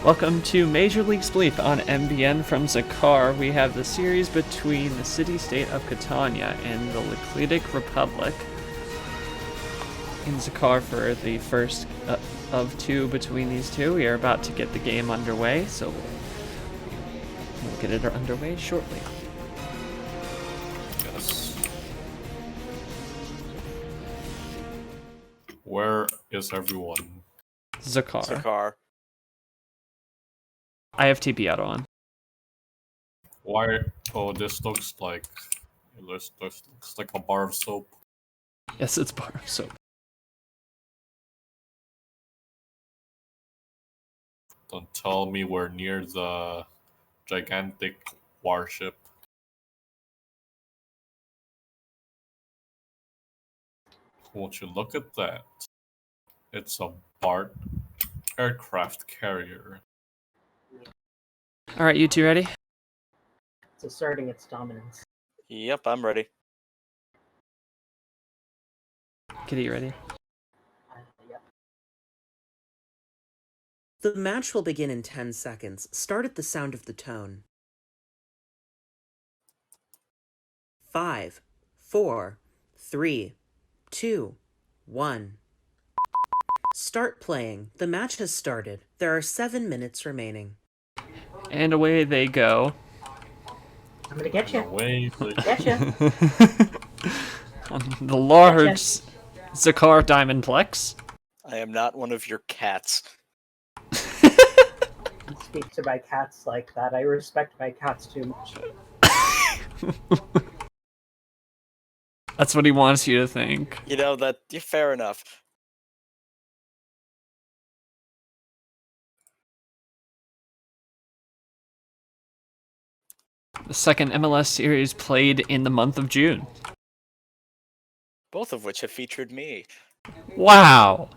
Welcome to Major League Spleef on MBN from Zakar. We have the series between the city-state of Kitania and the Lacledic Republic in Zakar for the first of two between these two. We are about to get the game underway, so we'll get it underway shortly. Yes. Where is everyone? Zakar. I have TP auto on. Why? Oh, this looks like a bar of soap. Yes, it's bar of soap. Don't tell me we're near the gigantic warship. Won't you look at that? It's a BART aircraft carrier. Alright, you two ready? It's asserting its dominance. Yep, I'm ready. Kitty, you ready? Yep. The match will begin in 10 seconds. Start at the sound of the tone. 5, 4, 3, 2, 1. Start playing. The match has started. There are 7 minutes remaining. And away they go. I'm gonna get you. Away, Get you. The large Zakar Diamondplex. I am not one of your cats. You speak to my cats like that. I respect my cats too much. That's what he wants you to think. You know, fair enough. The second MLS series played in the month of June. Both of which have featured me. Wow!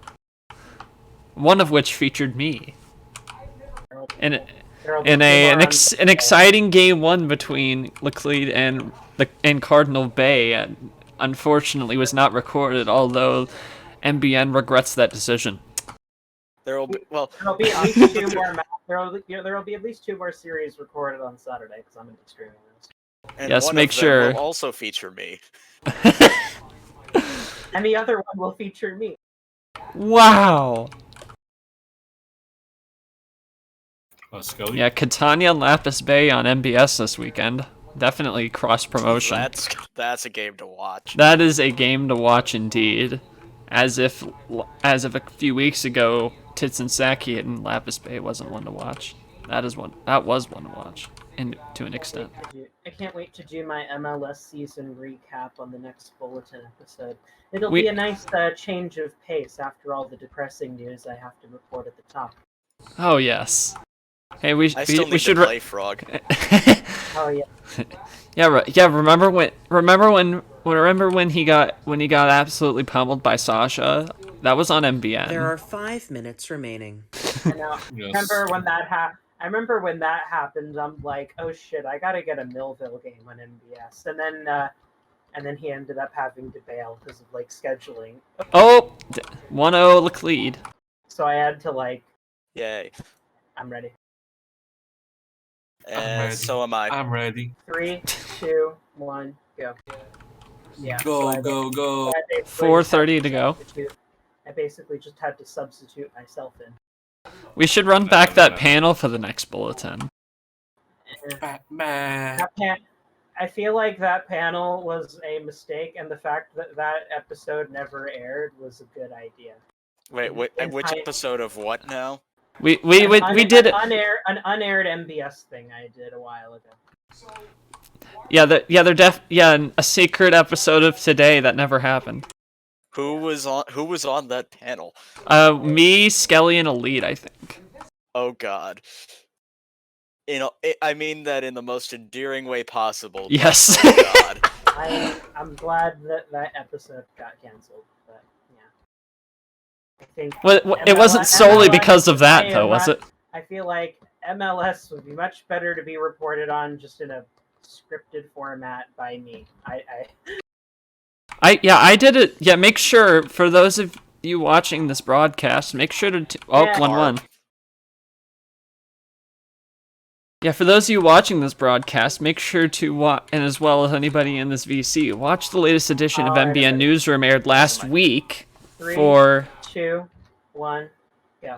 One of which featured me. In an exciting game one between Laclede and Cardinal Bay, unfortunately was not recorded, although MBN regrets that decision. There'll be at least two more. There'll be at least 2 more series recorded on Saturday because I'm gonna be streaming this. and Yes, one make of them sure. will also feature me. And the other one will feature me. Wow! Skelly? Yeah, Kitania and Lapis Bay on MBS this weekend. Definitely cross-promotion. That's a game to watch. That is a game to watch indeed. As if a few weeks ago, Tits and Saki and Lapis Bay wasn't one to watch. That was one to watch, to an extent. I can't wait to do my MLS season recap on the next bulletin episode. It'll be a nice change of pace after all the depressing news I have to report at the top. Oh yes. Hey, we I still need should to play Frog. Oh yeah. Yeah. Remember when he got absolutely pummeled by Sasha? That was on MBN. There are 5 minutes remaining. I know. Yes. I remember when that happened. I'm like, oh shit, I gotta get a Millville game on MBS, and then he ended up having to bail because of like scheduling. Oh, 1-0 Laclede. So I had to Yay. I'm ready. ready. So am I. I'm ready. 3, 2, 1, go. Yeah. Go, so go, go. 4:30 to go. I basically just had to substitute myself in. We should run back that panel for the next bulletin. Batman. I feel like that panel was a mistake, and the fact that that episode never aired was a good idea. Wait, which episode of what now? We did it. An unaired MBS thing I did a while ago. Yeah, a secret episode of today that never happened. Who was on that panel? Me, Skelly, and Elite, I think. Oh god. I mean that in the most endearing way possible. Yes. Oh god. I'm glad that episode got canceled, but yeah. I think It wasn't solely because of that, though, was it? I feel like MLS would be much better to be reported on just in a scripted format by me. I did it. Yeah, make sure, for those of you watching this broadcast, make sure to... 1-1. Yeah, for those of you watching this broadcast, make sure to watch, and as well as anybody in this VC, watch the latest edition of MBN Newsroom aired last week 3, for 2, 1, go.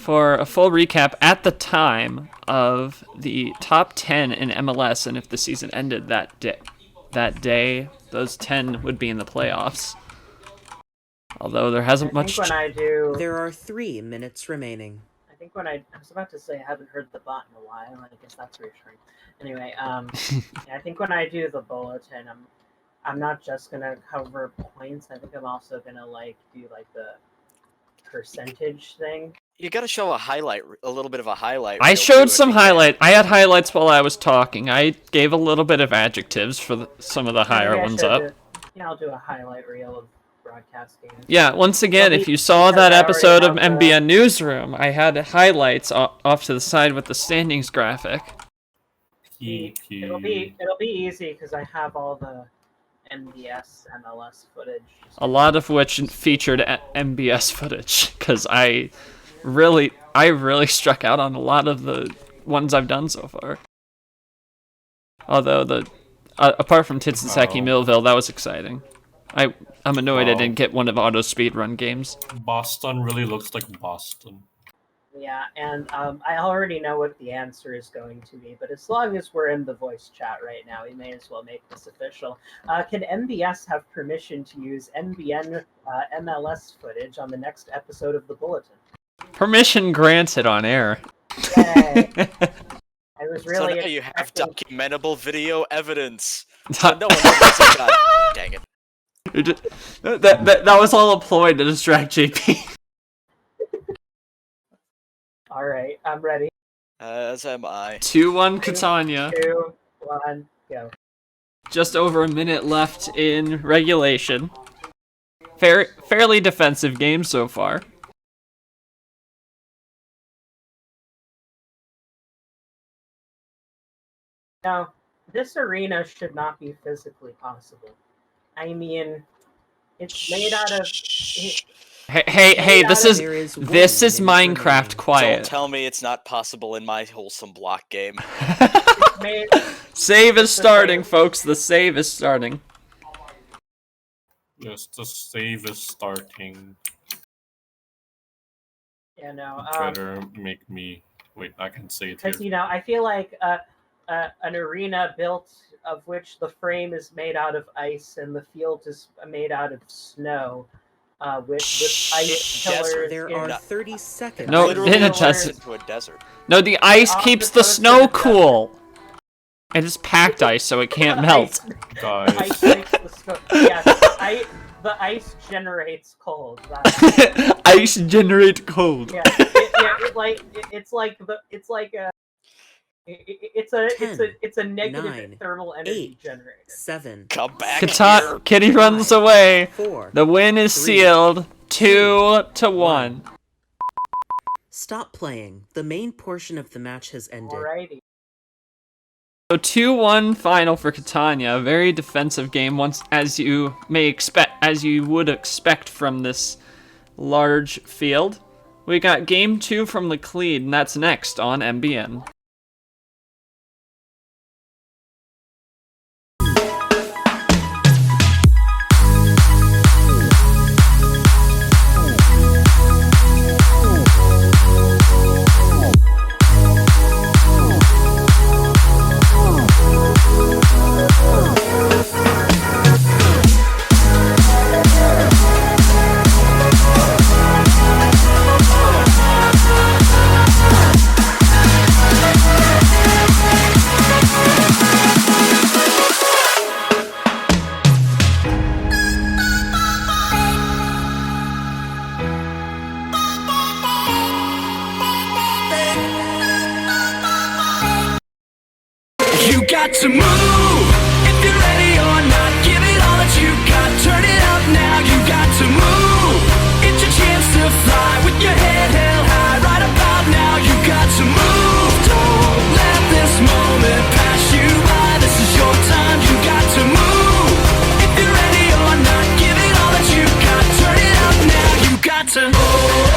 for a full recap at the time of the top 10 in MLS, and if the season ended that day, those 10 would be in the playoffs. Although there hasn't much. There are 3 minutes remaining. I think when I was about to say I haven't heard the bot in a while. I guess that's reassuring. Anyway, I think when I do the bulletin, I'm not just gonna cover points. I think I'm also gonna do the percentage thing. You gotta show a little bit of a highlight. I showed some highlight. I had highlights while I was talking. I gave a little bit of adjectives for some of the higher ones up. I'll do a highlight reel of broadcast games. Yeah, once again, if you saw that episode of MBN Newsroom, I had highlights off to the side with the standings graphic. It'll be easy because I have all the MBS MLS footage. A lot of which featured MBS footage, because I really struck out on a lot of the ones I've done so far. Although apart from Titsasaki Millville, that was exciting. I'm annoyed I didn't get one of Auto's speedrun games. Boston really looks like Boston. Yeah, and I already know what the answer is going to be, but as long as we're in the voice chat right now, we may as well make this official. Can MBS have permission to use NBN MLS footage on the next episode of the Bulletin? Permission granted on air. Yay. I was really so now you have documentable video evidence. So no one knows. God dang it. That was all a ploy to distract JP. Alright, I'm ready. As am I. 2-1 Kitania. 2, 1, go. Just over a minute left in regulation. Fairly defensive game so far. Now, this arena should not be physically possible. I mean, it's made out of... Hey, this is Minecraft quiet. Don't tell me it's not possible in my wholesome block game. Save is starting, folks. The save is starting. Yes, the save is starting. Yeah, no. Better make me... Wait, I can say it here. Because, I feel like an arena built of which the frame is made out of ice and the field is made out of snow. With ice pillars. There are 30 seconds. No, in a desert. No, the ice keeps the snow cool. And it's packed ice, so it can't melt. Guys. The ice generates cold. Ice generate cold. Yeah, it's a negative 9, thermal energy 8, generator. 7. Come back here. Kitty runs away. 4, The win is 3, sealed. 2-1. Stop playing. The main portion of the match has ended. Alrighty. So 2-1 final for Kitania. A very defensive game, as you would expect from this large field. We got game 2 from Lacledic, and that's next on MBN. Got to move if you're ready or not. Give it all that you got. Turn it up now. You got to move. It's your chance to fly with your head held high. Right about now, you got to move. Don't let this moment pass you by. This is your time. You got to move if you're ready or not. Give it all that you got. Turn it up now. You got to move.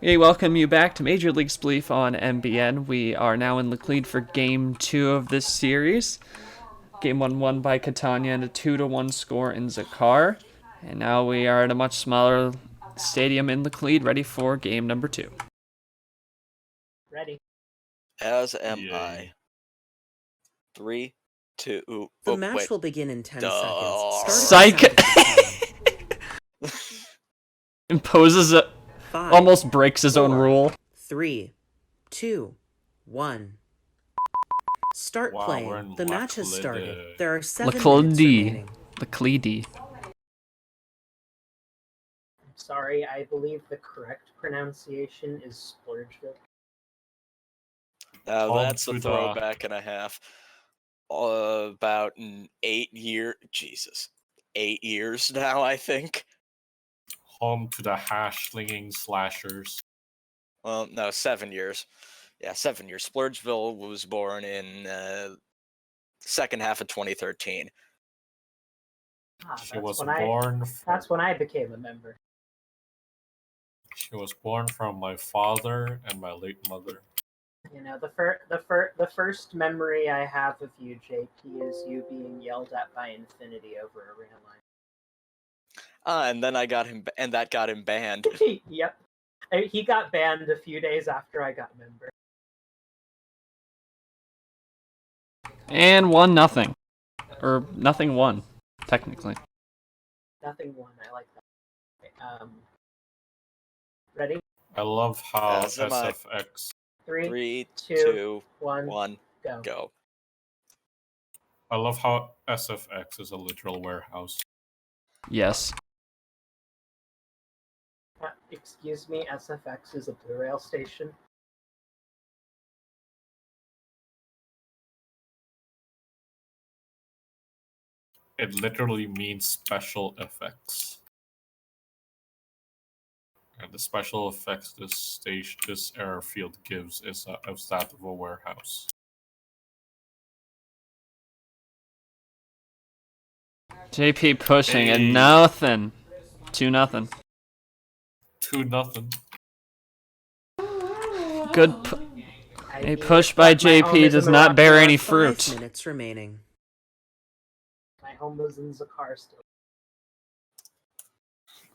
We welcome you back to Major League Spleef on MBN. We are now in Laclede for Game 2 of this series. Game 1 won by Kitania and a 2-1 score in Zakar. And now we are at a much smaller stadium in Laclede, ready for game number 2. Ready. As am Yay. I. 3, 2. The oh, match wait. will begin in 10 Duh. seconds. Psych! Start at the sound of the tone. Imposes a... 5, almost breaks his own 4, rule. 3, 2, 1. Start Wow, we're playing. in The match has Lacledic. started. There are 7 minutes Lacledic. remaining. Laclede. Sorry, I believe the correct pronunciation is Splurgeville. That's to a the- throwback and a half. About 8 years now, I think. Home to the hash-slinging slashers. Well, no, 7 years. Yeah, 7 years. Splurgeville was born in second half of 2013. She was when born. That's when I became a member. She was born from my father and my late mother. You know, the first memory I have of you, JP, is you being yelled at by Infinity over a rail line. And then I got him, and that got him banned. Yep. He got banned a few days after I got member. And 1-0. Or nothing 1, technically. Nothing won. I like that. Ready? I love how As am I. SFX. 3, 2, 2, 1, 1, go. go. I love how SFX is a literal warehouse. Yes. Excuse me, SFX is a blue rail station. It literally means special effects. And the special effects this airfield gives is that of a warehouse. JP pushing Hey. and nothing. 2-0. 2-0. Good. A push by JP does not bear any 5 fruit. minutes remaining. My home was in Zakar still.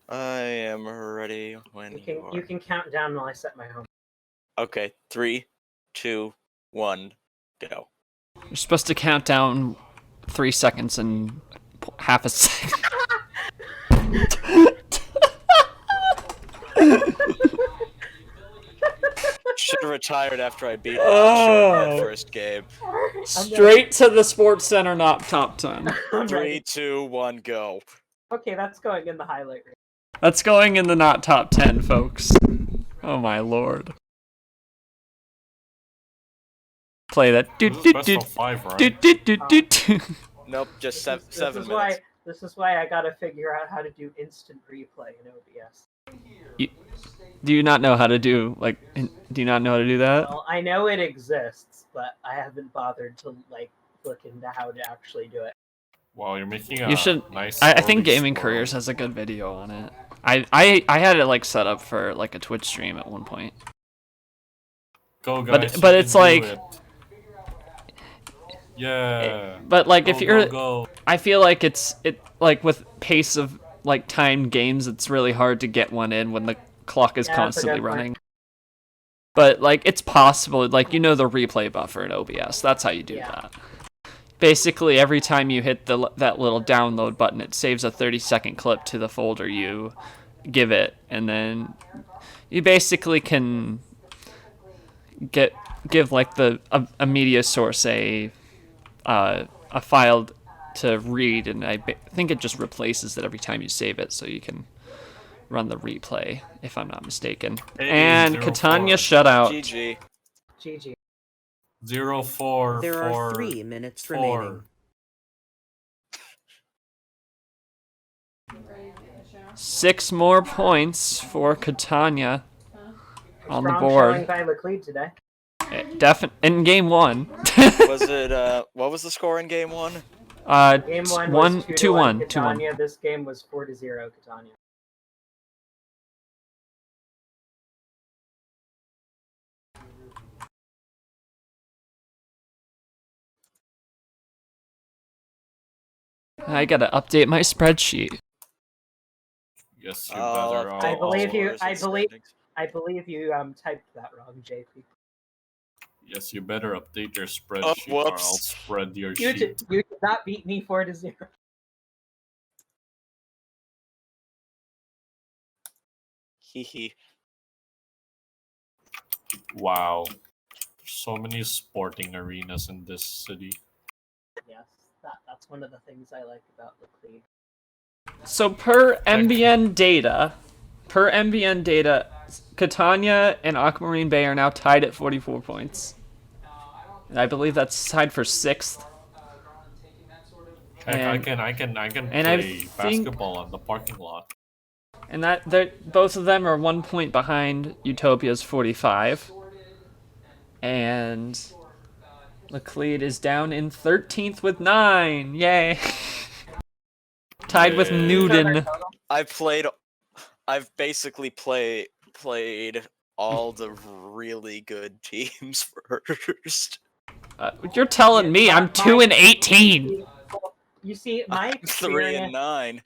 I am ready when You can count down while I set my home. Okay, 3, 2, 1, go. You're supposed to count down 3 seconds and half a second. Should have retired after I beat Oh. that first game. Straight to the Sports Center, not top 10. I'm 3, ready. 2, 1, go. Okay, that's going in the highlight reel. That's going in the not top 10, folks. Oh my lord. Play that. This is best of 5, right? Nope, just This 7 is minutes. this is why I gotta figure out how to do instant replay in OBS. Do you not know how to do, like, do you not know how to do that? Well, I know it exists, but I haven't bothered to look into how to actually do it. Wow, you're making a You should. nice. I think early Gaming score. Careers has a good video on it. I had it like set up for like a Twitch stream at one point. Go But- guys! but you it's can do like- it. Yeah. But like if Go, you're, go. I feel like it like with pace of like timed games, it's really hard to get one in when the clock is Yeah, that's a constantly good point. running. But like it's possible, like you know the replay buffer in OBS. That's how you do Yeah. that. Basically, every time you hit that little download button, it saves a 30-second clip to the folder you give it, and then you basically can give like a media source a file to read, and I think it just replaces it every time you save it, so you can run the replay, if I'm not mistaken. Hey, And 0-4. Catania shutout. GG. GG. 0-4. There are for 3 minutes 4. remaining. 6 more points for Catania on the Strong board. showing by Laclede today. In game 1. Was it, what was the score in game 1? Game 1 was 2-1 2-1. Kitania. This game was 4-0 Kitania. I gotta update my spreadsheet. Yes, you Oh, better. update I believe you- scores and I believe- standings. I believe you typed that wrong, JP. Yes, you better update your spreadsheet, or I'll whoops. spread your You sheet. did not beat me 4-0. Hee hee. Wow, there's so many sporting arenas in this city. Yes, that's one of the things I like about Lacledic. So per MBN data, Kitania and Aquamarine Bay are now tied at 44 points. And I believe that's tied for 6th. Heck, I And- can and I play think- basketball on the parking lot. And both of them are 1 point behind Utopia's 45. And Laclede is down in 13th with 9. Yay! Tied with Yay. Newton. I've basically played all the really good teams first. You're telling me I'm 2 and 18. You see, my 3 and experience, 9.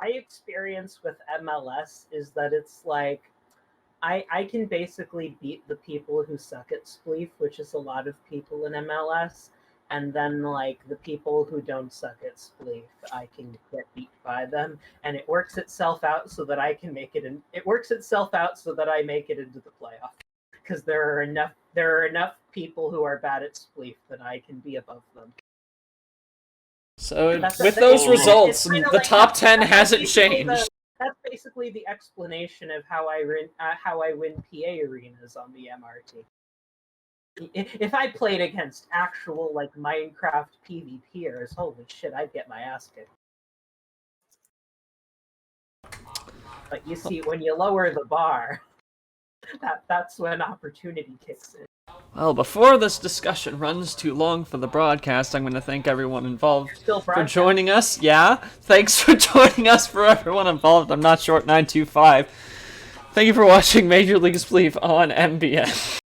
my experience with MLS is that it's like I can basically beat the people who suck at Spleef, which is a lot of people in MLS, and then like the people who don't suck at Spleef, I can get beat by them, and it works itself out so that I can make it in. It works itself out so that I make it into the playoff, because there are enough people who are bad at Spleef that I can be above them. So That's- with that- those it's results, kinda the like- top 10 that's hasn't basically changed. That's basically the explanation of how I win PA arenas on the MRT. If I played against actual like Minecraft PvPers, holy shit, I'd get my ass kicked. But you see, when you lower the bar, that's when opportunity kicks in. Well, before this discussion runs too long for the broadcast, I'm going to thank everyone involved Still for broadcast. joining us. Yeah, thanks for joining us for everyone involved. I'm not short 925. Thank you for watching Major League Spleef on MBN.